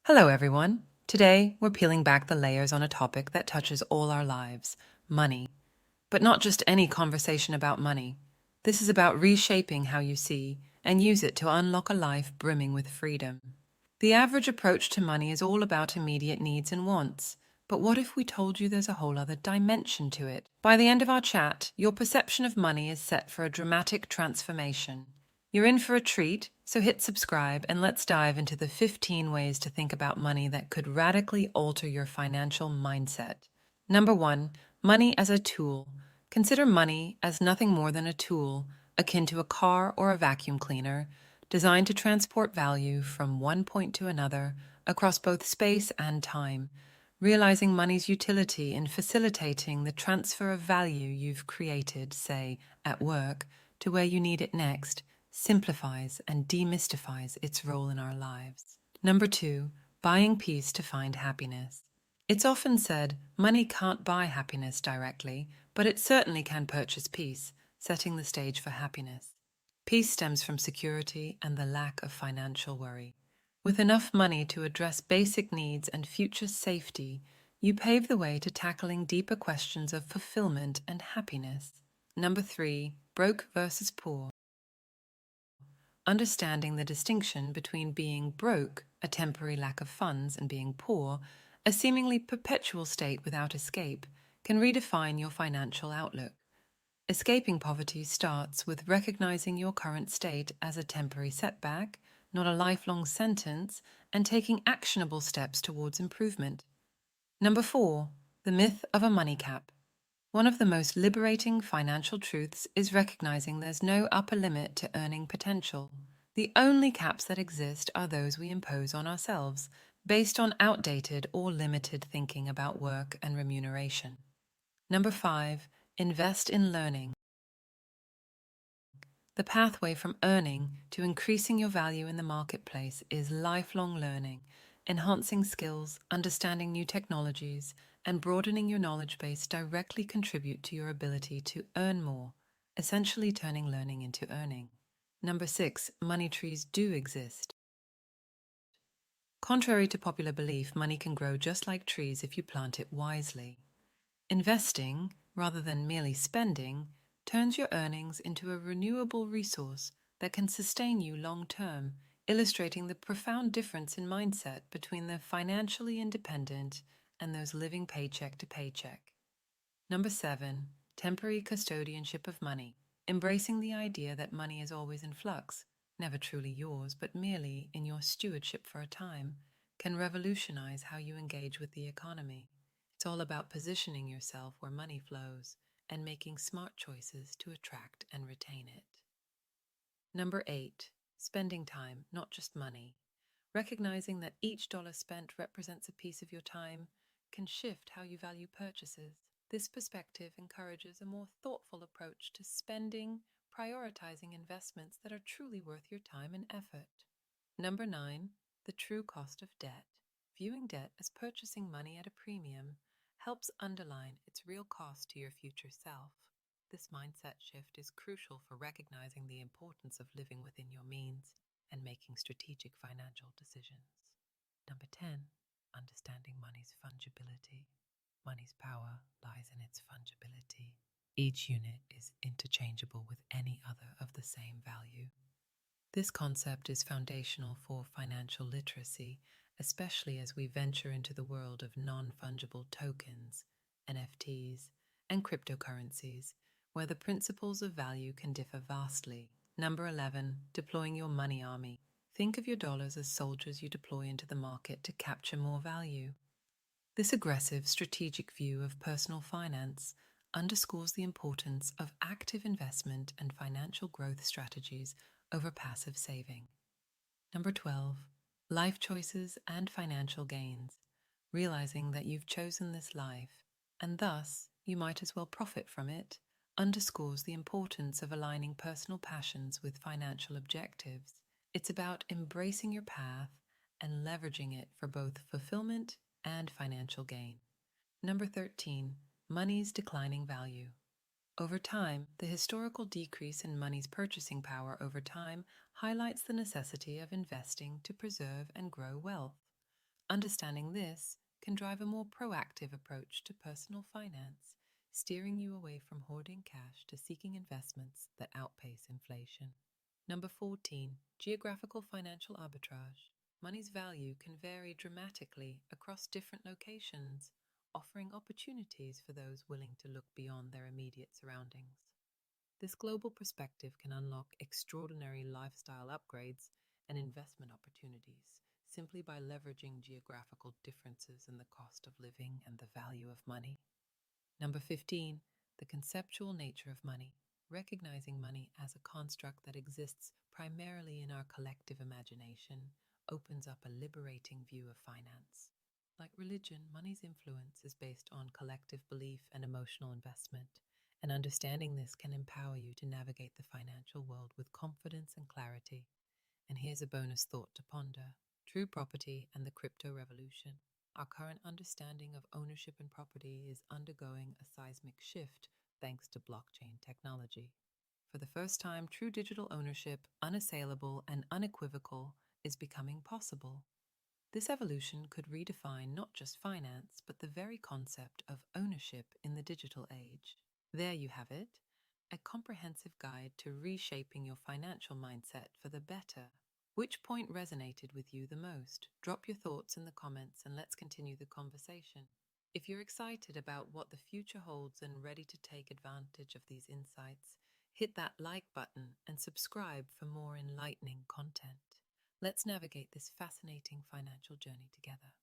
Hello, everyone. Today, we're peeling back the layers on a topic that touches all our lives: money. But not just any conversation about money. This is about reshaping how you see and use it to unlock a life brimming with freedom. The average approach to money is all about immediate needs and wants. But what if we told you there's a whole other dimension to it? By the end of our chat, your perception of money is set for a dramatic transformation. You're in for a treat, so hit subscribe and let's dive into the 15 ways to think about money that could radically alter your financial mindset. Number one, money as a tool. Consider money as nothing more than a tool, akin to a car or a vacuum cleaner, designed to transport value from one point to another across both space and time. Realizing money's utility in facilitating the transfer of value you've created, say, at work, to where you need it next, simplifies and demystifies its role in our lives. Number two, buying peace to find happiness. It's often said money can't buy happiness directly, but it certainly can purchase peace, setting the stage for happiness. Peace stems from security and the lack of financial worry. With enough money to address basic needs and future safety, you pave the way to tackling deeper questions of fulfillment and happiness. Number three, broke versus poor. Understanding the distinction between being broke, a temporary lack of funds, and being poor, a seemingly perpetual state without escape, can redefine your financial outlook. Escaping poverty starts with recognizing your current state as a temporary setback, not a lifelong sentence, and taking actionable steps towards improvement. Number four, the myth of a money cap. One of the most liberating financial truths is recognizing there's no upper limit to earning potential. The only caps that exist are those we impose on ourselves, based on outdated or limited thinking about work and remuneration. Number five, invest in learning. The pathway from earning to increasing your value in the marketplace is lifelong learning, enhancing skills, understanding new technologies, and broadening your knowledge base directly contribute to your ability to earn more, essentially turning learning into earning. Number six, money trees do exist. Contrary to popular belief, money can grow just like trees if you plant it wisely. Investing, rather than merely spending, turns your earnings into a renewable resource that can sustain you long term, illustrating the profound difference in mindset between the financially independent and those living paycheck to paycheck. Number seven, temporary custodianship of money. Embracing the idea that money is always in flux, never truly yours, but merely in your stewardship for a time, can revolutionize how you engage with the economy. It's all about positioning yourself where money flows and making smart choices to attract and retain it. Number eight, spending time, not just money. Recognizing that each dollar spent represents a piece of your time can shift how you value purchases. This perspective encourages a more thoughtful approach to spending, prioritizing investments that are truly worth your time and effort. Number nine, the true cost of debt. Viewing debt as purchasing money at a premium helps underline its real cost to your future self. This mindset shift is crucial for recognizing the importance of living within your means and making strategic financial decisions. Number 10, understanding money's fungibility. Money's power lies in its fungibility. Each unit is interchangeable with any other of the same value. This concept is foundational for financial literacy, especially as we venture into the world of non-fungible tokens, NFTs, and cryptocurrencies, where the principles of value can differ vastly. Number 11, deploying your money army. Think of your dollars as soldiers you deploy into the market to capture more value. This aggressive, strategic view of personal finance underscores the importance of active investment and financial growth strategies over passive saving. Number 12, life choices and financial gains. Realizing that you've chosen this life, and thus you might as well profit from it, underscores the importance of aligning personal passions with financial objectives. It's about embracing your path and leveraging it for both fulfillment and financial gain. Number 13, money's declining value. Over time, the historical decrease in money's purchasing power over time highlights the necessity of investing to preserve and grow wealth. Understanding this can drive a more proactive approach to personal finance, steering you away from hoarding cash to seeking investments that outpace inflation. Number 14, geographical financial arbitrage. Money's value can vary dramatically across different locations, offering opportunities for those willing to look beyond their immediate surroundings. This global perspective can unlock extraordinary lifestyle upgrades and investment opportunities simply by leveraging geographical differences in the cost of living and the value of money. Number 15, the conceptual nature of money. Recognizing money as a construct that exists primarily in our collective imagination opens up a liberating view of finance. Like religion, money's influence is based on collective belief and emotional investment, and understanding this can empower you to navigate the financial world with confidence and clarity. And here's a bonus thought to ponder: true property and the crypto revolution. Our current understanding of ownership and property is undergoing a seismic shift thanks to blockchain technology. For the first time, true digital ownership, unassailable and unequivocal, is becoming possible. This evolution could redefine not just finance, but the very concept of ownership in the digital age. There you have it, a comprehensive guide to reshaping your financial mindset for the better. Which point resonated with you the most? Drop your thoughts in the comments and let's continue the conversation. If you're excited about what the future holds and ready to take advantage of these insights, hit that like button and subscribe for more enlightening content. Let's navigate this fascinating financial journey together.